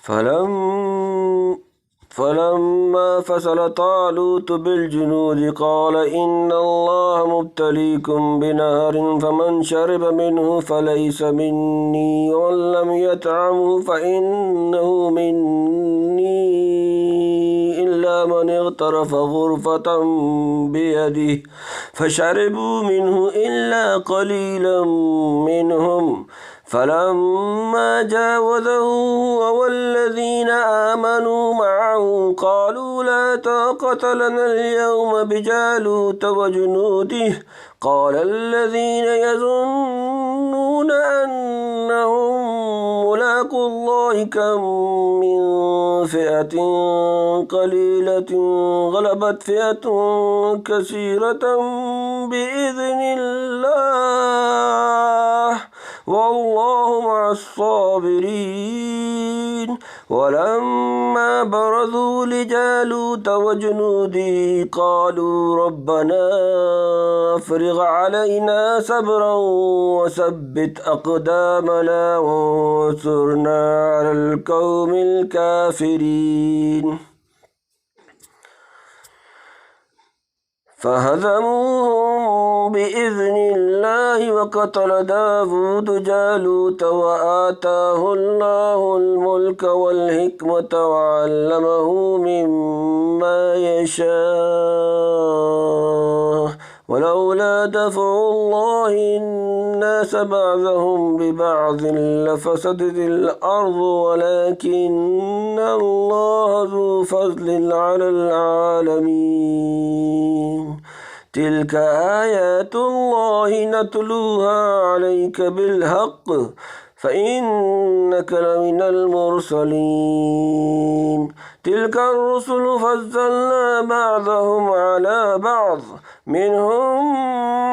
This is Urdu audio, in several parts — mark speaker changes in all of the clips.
Speaker 1: فلم فلما فصل طالوت بالجنود قال إن الله مبتليكم بنهر فمن شرب منه فليس مني ومن لم يطعمه فإنه مني إلا من اغترف غرفة بيده فشربوا منه إلا قليلا منهم فلما جاوزه هو والذين آمنوا معه قالوا لا طاقة لنا اليوم بجالوت وجنوده قال الذين يظنون أنهم ملاقو الله كم من فئة قليلة غلبت فئة كثيرة بإذن الله والله مع الصابرين. ولما برزوا لجالوت وجنوده قالوا ربنا افرغ علينا صبرا وثبت أقدامنا وانصرنا على القوم الكافرين. فهزموهم بإذن الله وقتل داود جالوت وآتاه الله الملك والحكمة وعلمه مما يشاء ولولا دفع الله الناس بعضهم ببعض لفسدت الأرض ولكن الله ذو فضل على العالمين. تلك آيات الله نتلوها عليك بالحق فإنك لمن المرسلين. تلك الرسل فضلنا بعضهم على بعض منهم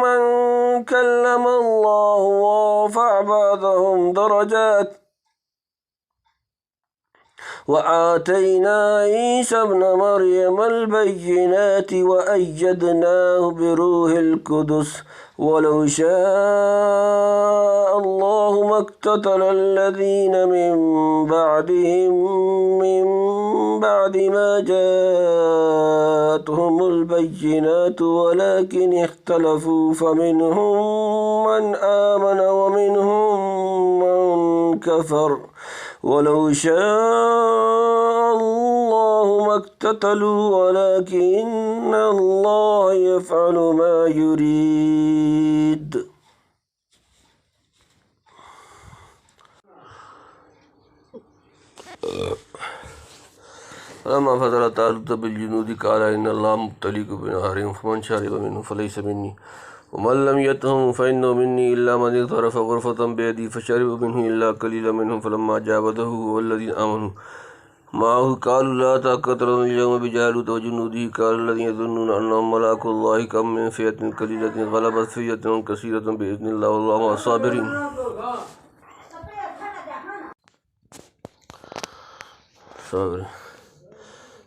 Speaker 1: من كلم الله ورفع بعضهم درجات وآتينا عيسى ابن مريم البينات وأيدناه بروح القدس ولو شاء الله ما اقتتل الذين من بعدهم من بعد ما جاءتهم البينات ولكن اختلفوا فمنهم من آمن ومنهم من كفر ولو شاء الله ما اقتتلوا ولكن الله يفعل ما يريد. فلما فصل طالوت بالجنود قال إن الله مبتليكم بنهر فمن شرب منه فليس مني ومن لم يطعمه فإنه مني إلا من اغترف غرفة بيده فشرب منه إلا قليلا منهم فلما جاوزه والذين آمنوا معه قالوا لا طاقة لنا اليوم بجالوت وجنوده قال الذين يظنون أنهم ملاقو الله كم من فئة قليلة غلبت فئة كثيرة بإذن الله والله مع الصابرين.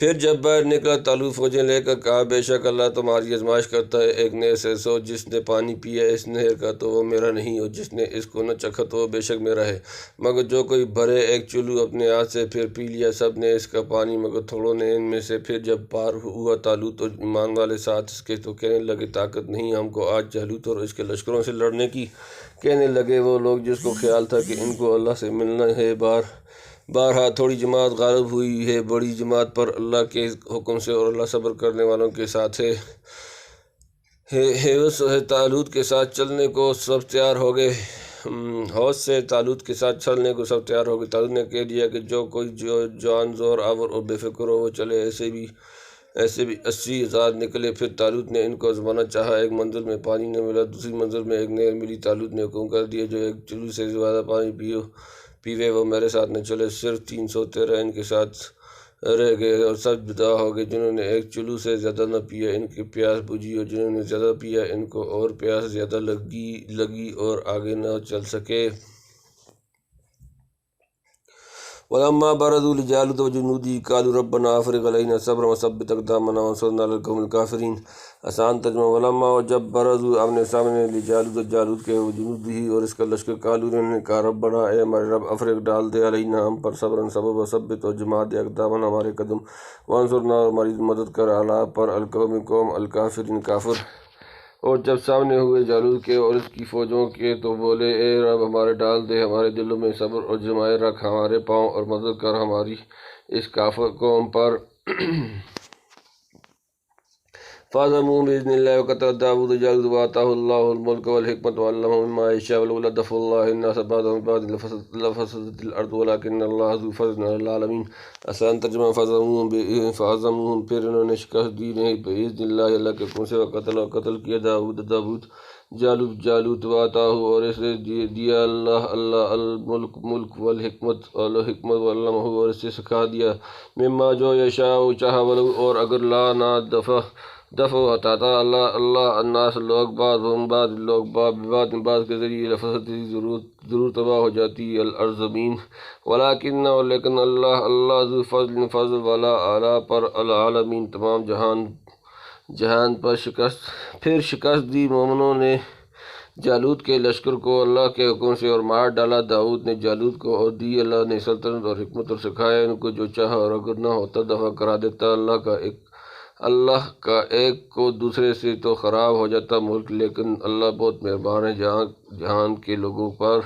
Speaker 1: پھر جب باہر نکلا طالوت فوجیں لے کر کہا بے شک اللہ تمہاری آزمائش کرتا ہے ایک نہر سے، سو جس نے پانی پیا اس نہر کا تو وہ میرا نہیں، اور جس نے اس کو نہ چکھا تو وہ بے شک میرا ہے، مگر جو کوئی بھرے ایک چلو اپنے ہاتھ سے پھر پی لیا سب نے اس کا پانی مگر تھوڑوں نے ان میں سے۔ پھر جب پار ہوا طالوت اور ایمان والے ساتھ اس کے تو کہنے لگے طاقت نہیں ہم کو آج جالوت اور اس کے لشکروں سے لڑنے کی۔ کہنے لگے وہ لوگ جس کو خیال تھا کہ ان کو اللہ سے ملنا ہے، بارہا تھوڑی جماعت غالب ہوئی ہے بڑی جماعت پر اللہ کے حکم سے، اور اللہ صبر کرنے والوں کے ساتھ ہے۔ حوض سے طالوت کے ساتھ چلنے کو سب تیار ہو گئے، حوض سے طالوت کے ساتھ چلنے کو سب تیار ہو گئے۔ طالوت نے کہہ دیا کہ جو کوئی جوان زور آور اور بے فکر ہو وہ چلے، ایسے بھی 80,000 نکلے۔ پھر طالوت نے ان کو آزمانا چاہا، ایک منزل میں پانی نہ ملا، دوسری منزل میں ایک نہر ملی۔ طالوت نے حکم کر دیا جو ایک چلو سے زیادہ پانی پیوے وہ میرے ساتھ نہ چلے۔ صرف 313 ان کے ساتھ رہ گئے اور سب جدا ہو گئے۔ جنہوں نے ایک چلو سے زیادہ نہ پیا ان کی پیاس بجھی، اور جنہوں نے زیادہ پیا ان کو اور پیاس زیادہ لگی اور آگے نہ چل سکے۔ وَلَمَّا بَرَزُوا لِجَالُوتَ وَجُنُودِهِ قَالُوا رَبَّنَا أَفْرِغْ عَلَيْنَا صَبْرًا وَثَبِّتْ أَقْدَامَنَا وَانصُرْنَا عَلَى الْقَوْمِ الْكَافِرِينَ۔ آسان ترجمہ ولما، اور جب برزوا آمنے سامنے لجالوت جالوت کے وجنودہ اور اس کا لشکر، قالوا انہوں نے کہا ربنا اے ہمارے رب افرغ ڈال دے علینا ہم پر صبرًا صبر، وثبت اور جما دے اقدامنا ہمارے قدم، وانصرنا اور ہماری مدد کر علی پر قوم الکافرین کافر۔ اور جب سامنے ہوئے جالوت کے اور اس کی فوجوں کے تو بولے اے رب ہمارے ڈال دے ہمارے دلوں میں صبر اور جمائے رکھ ہمارے پاؤں، اور مدد کر ہماری اس کافر قوم پر۔ فَهَزَمُوهُم بِإِذْنِ اللَّهِ وَقَتَلَ دَاوُودُ جَالُوتَ وَآتَاهُ اللَّهُ الْمُلْكَ وَالْحِكْمَةَ وَعَلَّمَهُ مِمَّا يَشَاءُ وَلَوْلَا دَفْعُ اللَّهِ النَّاسَ بَعْضَهُم بِبَعْضٍ لَفَسَدَتِ الْأَرْضُ وَلَٰكِنَّ اللَّهَ ذُو فَضْلٍ عَلَى الْعَالَمِينَ۔ آسان ترجمہ فَهَزَمُوهُم پھر انہوں نے شکست دی انہیں بِإِذْنِ اللَّهِ اللہ کے حکم سے، وَقَتَلَ اور قتل کیا داود جالوت وَآتَاهُ اور اسے دیا اللہ الملک والحکمت وعلمہ اور اسے سکھا دیا مما جو یشاء چاہا، ولو اور اگر لا نہ دفع ہٹاتا اللہ الناس لوگ بعض کے ذریعے لفسدت ضرور تباہ ہو جاتی الارض زمین، ولیکن اور لیکن اللہ ذو فضل والا اعلیٰ پر العالمین تمام جہان پر پھر شکست دی مومنوں نے جالوت کے لشکر کو اللہ کے حکم سے، اور مار ڈالا داؤد نے جالوت کو، اور دی اللہ نے سلطنت اور حکمت اور سکھایا ان کو جو چاہا، اور اگر نہ ہوتا دفع کرا دیتا اللہ کا ایک کو دوسرے سے تو خراب ہو جاتا ملک، لیکن اللہ بہت مہربان ہے جہان کے لوگوں پر۔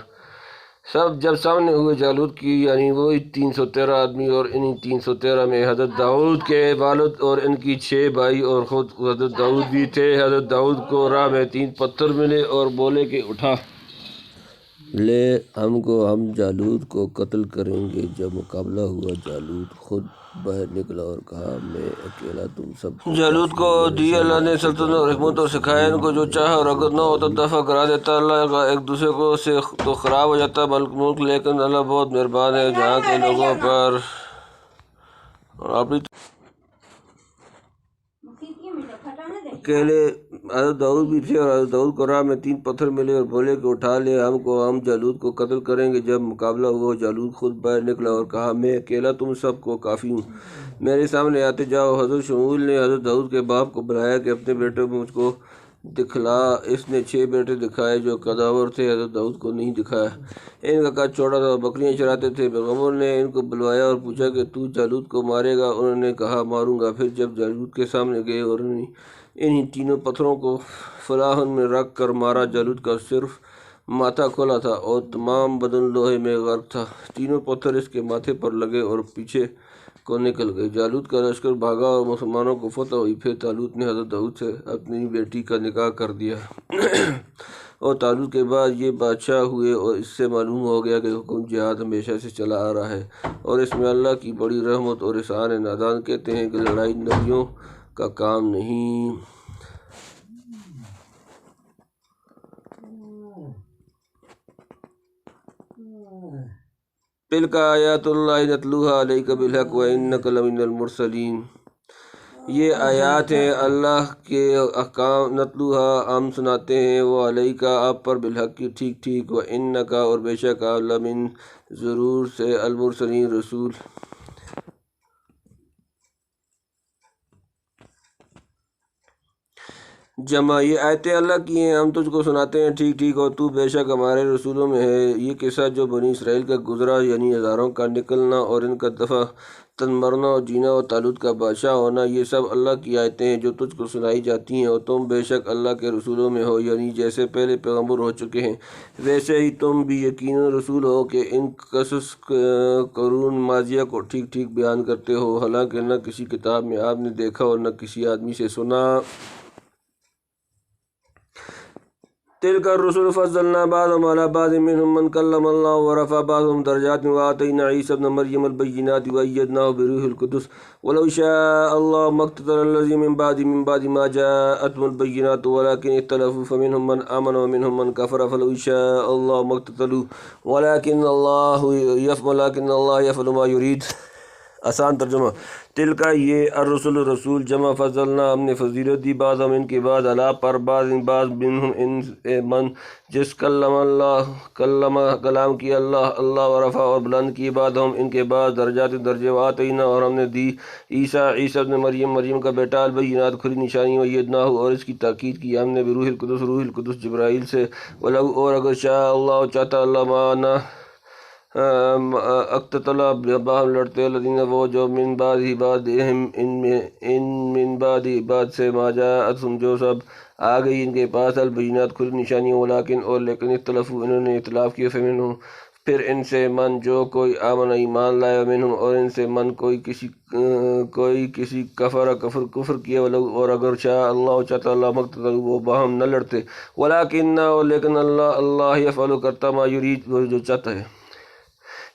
Speaker 1: سب جب سامنے ہوئے جالوت کی یعنی وہی 313 آدمی، اور انہی 313 میں حضرت داؤد کے والد اور ان کی 6 بھائی اور خود حضرت داؤد بھی تھے۔ حضرت داؤد کو راہ میں 3 پتھر ملے اور بولے کہ اٹھا لے ہم جالوت کو قتل کریں گے۔ جب مقابلہ ہوا جالوت خود باہر نکلا اور کہا میں اکیلا تم سب کو
Speaker 2: جالوت کو دی اللہ نے سلطنت اور حکمت اور سکھایا ان کو جو چاہا، اور اگر نہ ہوتا دفع کرا دیتا اللہ کا ایک دوسرے کو سے تو خراب ہو جاتا ملک، لیکن اللہ بہت مہربان ہے جہاں کے لوگوں پر۔ اور اپنی
Speaker 1: اکیلے حضرت داؤد بھی تھے، اور حضرت داؤد کو راہ میں 3 پتھر ملے اور بولے کہ اٹھا لے ہم جالوت کو قتل کریں گے۔ جب مقابلہ ہوا جالوت خود باہر نکلا اور کہا میں اکیلا تم سب کو کافی ہوں، میرے سامنے آتے جاؤ۔ حضرت شموئیل نے حضرت داؤد کے باپ کو بلایا کہ اپنے بیٹے مجھ کو دکھلا۔ اس نے 6 بیٹے دکھائے جو قداور تھے، حضرت داؤد کو نہیں دکھایا۔ ان کا قد چھوٹا تھا، بکریاں چراتے تھے۔ پیغمبر نے ان کو بلوایا اور پوچھا کہ تو جالوت کو مارے گا؟ انہوں نے کہا ماروں گا۔ پھر جب جالوت کے سامنے گئے اور انہی 3 پتھروں کو فلاحن میں رکھ کر مارا، جالوت کا صرف ماتھا کھلا تھا اور تمام بدن لوہے میں غرق تھا۔ 3 پتھر اس کے ماتھے پر لگے اور پیچھے کو نکل گئے۔ جالوت کا لشکر بھاگا اور مسلمانوں کو فتح ہوئی۔ پھر طالوت نے حضرت داؤد سے اپنی بیٹی کا نکاح کر دیا اور طالوت کے بعد یہ بادشاہ ہوئے، اور اس سے معلوم ہو گیا کہ حکم جہاد ہمیشہ سے چلا آ رہا ہے، اور اس میں اللہ کی بڑی رحمت اور احسان۔ نادان کہتے ہیں کہ لڑائی نبیوں کا کام نہیں۔ تلک آیات اللہ نتلوها علیک بالحق وانک لمن المرسلین۔ یہ آیات ہیں اللہ کے احکام، نتلوها ہم سناتے ہیں، وہ علیک آپ پر بالحق کی ٹھیک، وانک اور بے شک آپ لمن ضرور سے المرسلین رسول جمع یہ آیتیں اللہ کی ہیں، ہم تجھ کو سناتے ہیں ٹھیک ٹھیک، اور تو بے شک ہمارے رسولوں میں ہے۔ یہ قصہ جو بنی اسرائیل کا گزرا، یعنی ہزاروں کا نکلنا اور ان کا دفعہ تن مرنا اور جینا اور طالوت کا بادشاہ ہونا، یہ سب اللہ کی آیتیں ہیں جو تجھ کو سنائی جاتی ہیں، اور تم بے شک اللہ کے رسولوں میں ہو، یعنی جیسے پہلے پیغمبر ہو چکے ہیں ویسے ہی تم بھی یقیناً رسول ہو کہ ان قصص قرون ماضیہ کو ٹھیک ٹھیک بیان کرتے ہو، حالانکہ نہ کسی کتاب میں آپ نے دیکھا اور نہ کسی آدمی سے سنا۔ تلک الرسل فضلنا بعضهم على بعض منهم من كلم الله ورفع بعضهم درجات وآتينا عيسى ابن مريم البينات وأيدناه بروح القدس ولو شاء الله ما اقتتل الذين من بعد ما جاءتهم البينات ولكن اختلفوا فمنهم من آمن ومنهم من كفر فلو شاء الله ما اقتتلوا ولكن الله يفعل ما يريد۔ آسان ترجمہ، تلکا یہ الرسل رسول جمع فضلنا ہم نے فضیلت دی بعض ہم ان کے بعد علا پر بعض منہم ان من جس کلام کیا اللہ ورفع اور بلند کی بعد ہم ان کے بعد درجات درجے وآتینا اور ہم نے دی عیسیٰ ابن مریم کا بیٹا البینات کھلی نشانی ویدناہ اور اس کی تاکید کی ہم نے بروح القدس جبرائیل سے، ولو اور اگر شاء اللہ چاہتا اللہ مانا اقتتلا باہم لڑتے الذین وہ جو من بعد ہی بعد من بعد سے ما جاءتہم جو سب آ گئی ان کے پاس البینات کھلی نشانی لیکن اختلفوا انہوں نے اختلاف کیے فمنہم پھر ان سے من جو کوئی آمن ایمان لائے منہم اور ان سے من کوئی کسی کفر کیا ولو اور اگر شاء اللہ چاہتا اللہ مقتتل وہ باہم نہ لڑتے لیکن اللہ یفعل کرتا ما یرید وہ جو چاہتا ہے۔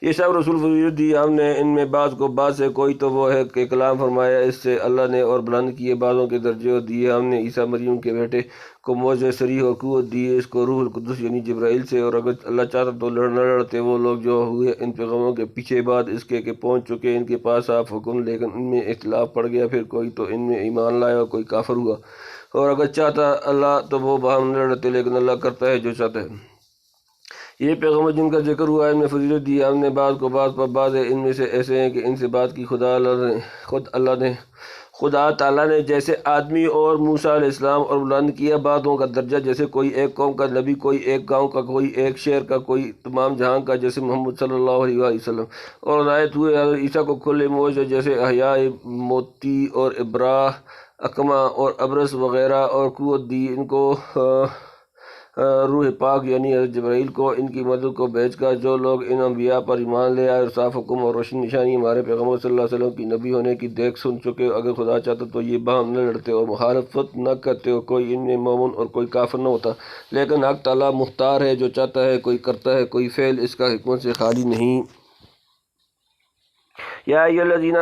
Speaker 1: یہ سب رسول فضیلت دی ہم نے ان میں بعض کو بعض سے، کوئی تو وہ ہے کہ کلام فرمایا اس سے اللہ نے اور بلند کیے بعضوں کے درجے دیے ہم نے عیسیٰ مریم کے بیٹے کو موجزہ صریح اور قوت دی اس کو روح القدس یعنی جبرائیل سے، اور اگر اللہ چاہتا تو نہ لڑتے وہ لوگ جو ہوئے ان پیغمبروں کے پیچھے بعد اس کے کہ پہنچ چکے ان کے پاس صاف حکم، لیکن ان میں اختلاف پڑ گیا پھر کوئی تو ان میں ایمان لایا اور کوئی کافر ہوا، اور اگر چاہتا اللہ تو وہ باہم نہ لڑتے، لیکن اللہ کرتا ہے جو چاہتا ہے۔ یہ پیغمبر جن کا ذکر ہوا ان میں فضیلت دی ہم نے بعض کو بعض پر بعض ہے، ان میں سے ایسے ہیں کہ ان سے بات کی خدا تعالیٰ نے جیسے آدمی اور موسیٰ علیہ السلام اور بلند کیا بعضوں کا درجہ، جیسے کوئی ایک قوم کا نبی، کوئی ایک گاؤں کا، کوئی ایک شہر کا، کوئی تمام جہاں کا، جیسے محمد صلی اللہ علیہ وسلم، اور عنایت ہوئے حضرت عیسیٰ کو کھلے موجزے جیسے احیاء موتی اور ابرا اکما اور ابرس وغیرہ، اور قوت دی ان کو روح پاک یعنی حضرت جبرائیل کو ان کی مدد کو بھیج کر جو لوگ ان انبیاء پر ایمان لے آئے اور صاف حکم اور روشن نشانی ہمارے پیغمبر صلی اللہ علیہ وسلم کی نبی ہونے کی دیکھ سن چکے، اگر خدا چاہتا تو یہ باہم نہ لڑتے اور مخالفت نہ کرتے، اور کوئی ان میں مومن اور کوئی کافر نہ ہوتا، لیکن حق تعالیٰ مختار ہے جو چاہتا ہے کوئی کرتا ہے، کوئی فعل اس کا حکمت سے خالی نہیں۔ یا ایھا الذین